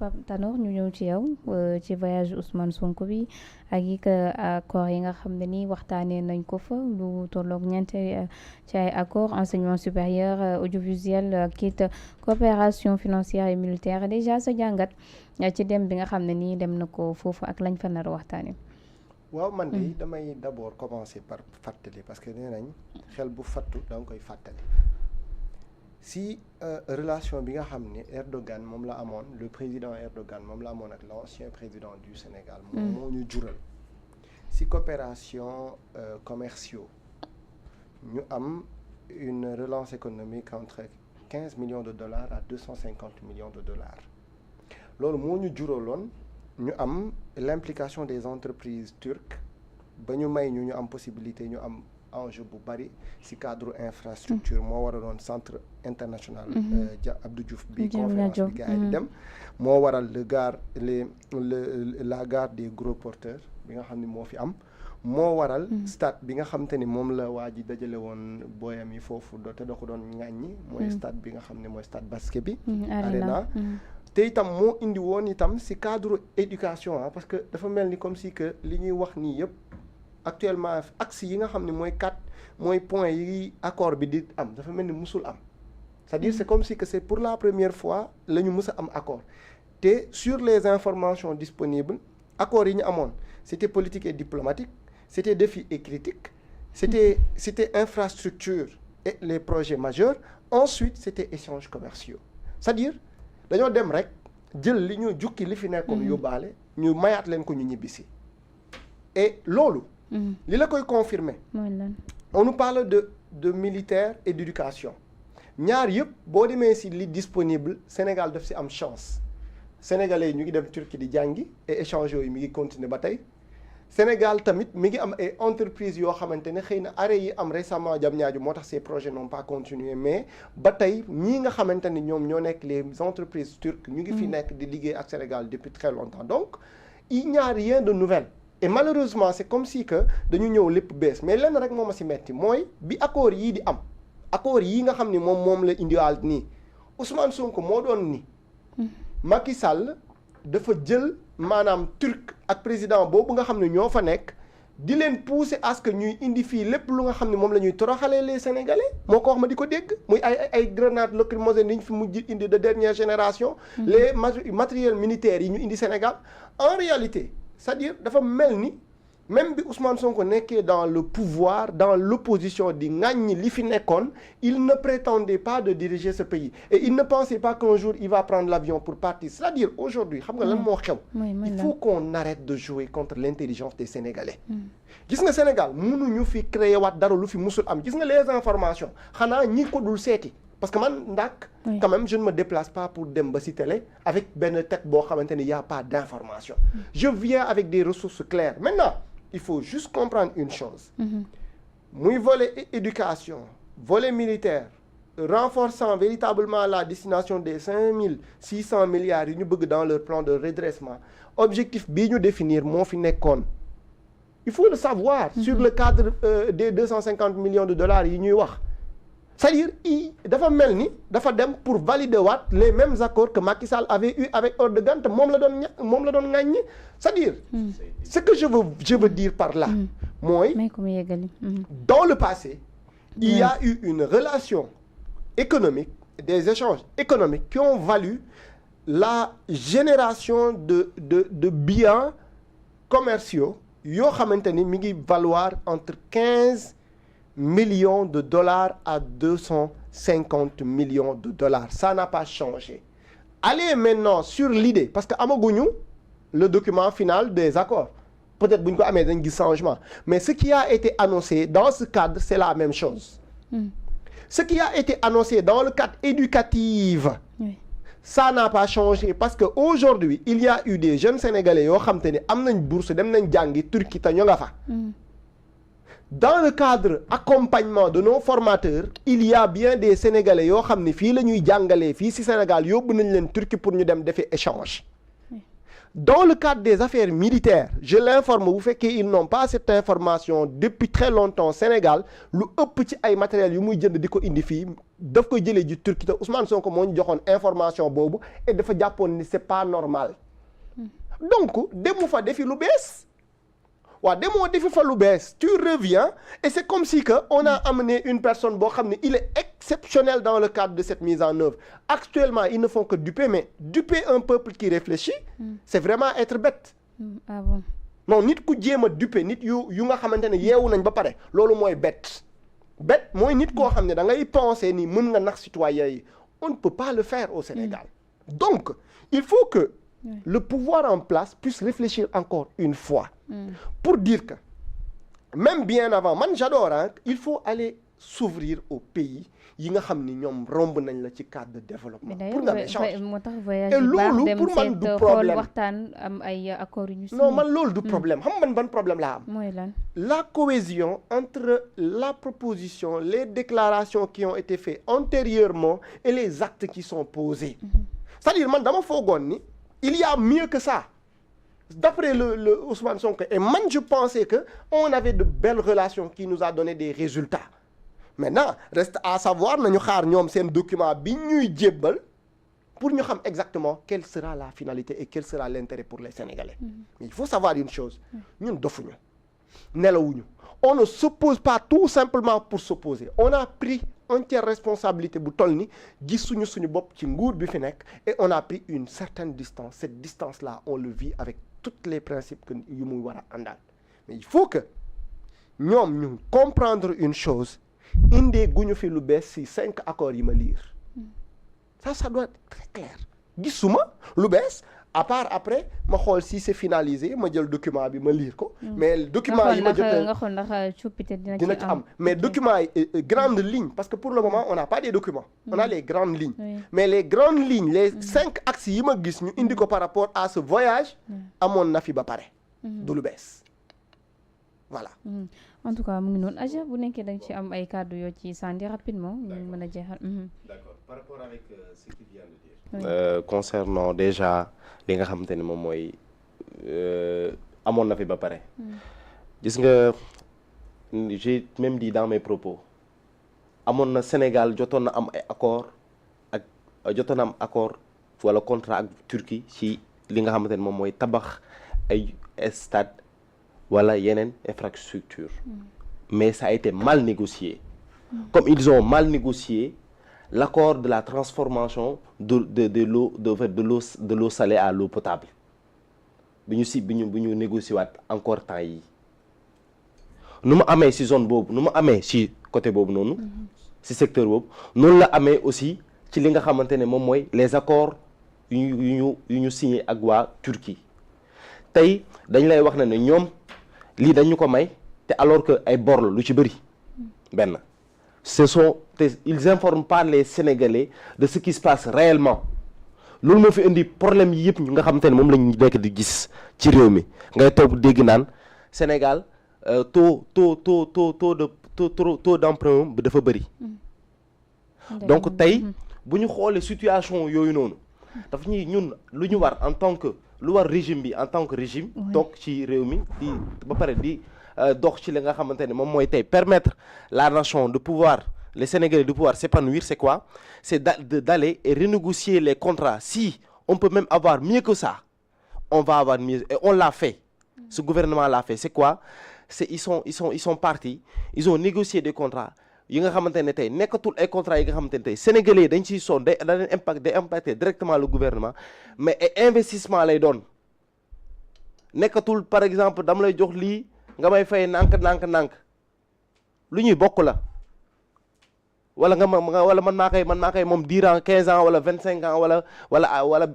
Pape Tanor ñu ñëw ci yow ci voyage Ousmane Sonko bi ak yi accord yi nga xam ne ni waxtaanee nañ ko fa lu tolloog ñeenti ci ay accord enseignement supérieur audiovisuel kiit coopération financière et militaire déjà sa jàngat ci dem bi nga xam ne nii dem na ko foofu ak lañ fa nar a waxtaanee. waaw man de damay d'abord commencer par fàttali parce que nee nañ xel bu fattu da nga koy fàttali. Si relation bi nga xam ne Erdogan moom la amoon le président Erdogan moom la amoon ak l'ancien président du Sénégal moom moo ñu jural si coopération commerciaux ñu am une relance économique entre 15 millions de dollars à 250 millions de dollars loolu moo ñu juraloon ñu am l'implication des entreprises turques ba ñu may ñu am possibilité ñu am enjeu bu bari ci cadre infrastructure moo war a doon centre international Abdou Diouf bi conférence bi gars yi di dem moo waral la gare des gros porteurs bi nga xam ne moo fi am moo waral stade bi nga xam te ni moom la waa ji dajale woon booyam yi foofu te da ko doon ŋàññi mooy stade bi nga xam ne mooy stade basket bi Arena te itam moo indi woon itam ci cadre éducation parce que dafa mel ni comme si que li ñuy wax nii yëpp actuellement axe yi nga xam ne mooy point yi accord bi di am dafa mel ni musul am c'est-à-dire c'est comme si que c'est pour la première fois la ñu mës a am accord te sur les informations disponibles accords yi ñu amoon c'était politique et diplomatique c'était défi et critique c'était infrastructure et les projets majeurs ensuite c'était échanges commerciaux c'est-à-dire dañoo dem rek jël li ñu jukki li fi nekkoon yóbbaale ñu mayaat leen ko ñu ñibbisi et loolu li la koy confirmer on nous parle de militaire et d'éducation ñaar yëpp boo demee ci li disponible Sénégal daf ci am chance sénégalais yi ñu ngi dem Turquie di jàngi et échange yooyu mi ngi continuer ba tey Sénégal tamit mi ngi am ay entreprises yoo xamante ne xëy na arrêt yi am récemment Diamniadio moo tax ces projets n'ont pas continué mais ba tey ñii nga xamante ni ñoom ñoo nekk les entreprises turques ñu ngi fi nekk di liggéey ak Sénégal depuis très longtemps donc il n'y a rien de nouvel et malheureusement c'est comme si que dañu ñëw lépp bees mais lenn rek moo ma ci metti mooy bi accord yii di am accord yii nga xam ni moom la indiwaal nii Ousmane Sonko moo doon ni Macky Sall dafa jël maanaam turc ak président boobu nga xam ne ñoo fa nekk di leen pousser à ce que ñuy indi fii lépp lu nga xam ne moom la ñuy toroxalee les Sénégalais moo ko wax ma di ko dégg muy ay grenades lacrymogènes yi ñu fi mujj indi de dernière génération les matériels militaires yi ñu indi Sénégal en réalité c'est-à-dire dafa mel ni même bi Ousmane Sonko nekkee dans le pouvoir dans l'opposition di ŋàññi li fi nekkoon il ne prétendait pas de diriger ce pays et il ne pensait pas qu'un jour il va prendre l'avion pour partir c'est-à-dire aujourd'hui xam nga lan moo xew il faut qu'on arrête de jouer contre l'intelligence des Sénégalais gis nga Sénégal mënuñu fi créer waat dara lu fi musul am gis nga les informations xanaa ñi ko dul seeti parce que man ndak quand même je ne me déplace pas pour dem ba ci télé avec benn tête boo xamante ni y a pas d'information je viens avec des ressources claires maintenant il faut juste comprendre une chose muy volet éducation volet militaire renforçant véritablement la destination des 5600 milliards yi ñu bëgg dans leur plan de redressement objectif bii ñu définir moo fi nekkoon il faut le savoir sur le cadre des 250 millions de dollars yi ñuy wax c'est-à-dire dafa mel ni dafa dem pour valider waat les mêmes accords que Macky Sall avait eu avec Erdogan te moom la doon ŋàññi c'est-à-dire ce que je veux dire par là mooy dans le passé il y a eu une relation économique des échanges économiques qui ont valu la génération de biens commerciaux yoo xamante ni mi ngi valoir entre 15 millions de dollars à 250 millions de dollars ça n'a pas changé allez maintenant sur l'idée parce que amaguñu le document final des accords peut-être bu ñu ko amee dañ gis changement mais ce qui a été annoncé dans ce cadre c'est la même chose ce qui a été annoncé dans le cadre éducatif ça n'a pas changé parce que aujourd'hui il y a eu des jeunes sénégalais yoo xam te ne am nañ bourse dem nañ jàngi Turquie te ñoo nga fa dans le cadre accompagnement de nos formateurs il y a bien des sénégalais yoo xam ne fii la ñuy jàngalee fii ci Sénégal yóbbu nañ leen Turquie pour ñu dem defi échange dans le cadre des affaires militaires je l'informe bu fekkee ils n'ont pas cette information depuis très longtemps Sénégal lu ëpp ci ay matériels yu muy jënd di ko indi fii daf koy jëlee ji Turquie te Ousmane Sonko moo ñu joxoon information boobu et dafa jàppoon ni c'est pas normal donc demu fa defi lu bees waaw demoo defi fa lu bees tu reviens et c'est comme si que on a amené une personne boo xam ne il est exceptionnel dans le cadre de cette mise en œuvre actuellement ils ne font que duper mais duper un peuple qui réfléchit c'est vraiment être bête ah bon non nit ku jéem a duper nit yu nga xamante ne yeewu nañ ba pare loolu mooy bête mooy nit koo xam ne da ngay penser ni mën nga nax citoyens yi on ne peut pas le faire au Sénégal donc il faut que le pouvoir en place puisse réfléchir encore une fois pour dire que même bien avant man j'adore hein, il faut aller s'ouvrir au pays yi nga xam ni ñoom romb nañ la ci cadre de développement pour nga échange moo tax voyage et loolu pour man du problème waxtaan am ay accords yu ñu non man loolu du problème xam man ban problème laa am mooy lan la cohésion entre la proposition les déclarations qui ont été faites antérieurement et les actes qui sont posés c'est-à-dire man dama foogoon ni il y a mieux que ça d'après le Ousmane Sonko et man je pensais que on avait de belles relations qui nous a donné des résultats maintenant reste à savoir nañu xaar ñoom seen document bi ñuy jébbal pour ñu xam exactement quelle sera la finalité et quel sera l'intérêt pour les Sénégalais mais il faut savoir une chose ñun dofuñu nelawuñu on ne s'oppose pas tout simplement pour s'opposer on a pris entière responsabilité bu toll ni gisuñu suñu bopp ci nguur bi fi nekk et on a pris une certaine distance cette distance là on le vit avec tous les principes que yu muy war a àndal mais il faut que ñoom ñu comprendre une chose indee guñu fi lu bees ci 5 accords yi ma lire ça doit être très clair gisuma lu bees à part après ma xool si c'est finalisé ma jël document bi ma lire ko mais document yi ma jot nga xool ndax coppite dina ci am mais document yi grandes lignes parce que pour le moment on n'a pas des documents on a les grandes lignes mais les grandes lignes les 5 axes yi ma gis ñu indi ko par rapport à ce voyage amoon na fi ba pare du lu bees voilà en tout cas mu ngi noonu Adja bu nekkee da nga ci am ay kàddu yoo ci sànni rapidement ñu mën a jeexal d'accord par rapport avec ce qu'il vient de dire concernant déjà li nga xamante ne moom mooy amoon na fi ba pare gis nga j'ai même dit dans mes propos amoon na Sénégal jotoon na am ay accord ak jotoon na am accord wala contrat ak Turquie ci li nga xamante ne moom mooy tabax ay stade wala yeneen infrastructure mais ça a été mal négocié comme ils ont mal négocié l'accord de la transformation de l'eau salée à l'eau potable bi ñu négocier waat encore temps yi nu mu amee ci zone boobu nu mu amee ci côté boobu noonu ci secteur boobu noonu la amee aussi ci li nga xamante ne moom mooy les accords yu ñu signé ak waa Turquie tey dañ lay wax ne ñoom lii dañu ko may te alors que ay bor la lu ci bëri benn ils informent pas les Sénégalais de ce qui se passe réellement loolu moo fi indi problème yi yëpp nga xamante ne moom lañu nekk di gis ci réew mi ngay toog dégg naan Sénégal taux d'emprunt bi dafa bëri donc tey bu ñu xoolee situation yooyu noonu dafa ñun lu ñu war en tant que lu war régime bi en tant que régime toog ci réew mi di ba pare di dox ci li nga xamante ne moom mooy tey permettre la nation de pouvoir les Sénégalais de pouvoir s'épanouir c'est quoi c'est d'aller et renégocier les contrats si on peut même avoir mieux que ça on va avoir mieux et on l'a fait ce gouvernement l'a fait c'est quoi c'est ils sont partis ils ont négocié des contrats yi nga xamante ne tey nekkatul ay contrats yi nga xamante ne tey Sénégalais dañ ciy sonn day impacter directement le gouvernement mais ay investissement lay doon nekkatul par exemple dama lay jox lii nga may fay nànk lu ñuy bokk la wala man maa koy moom durant 15 ans wala 25 ans wala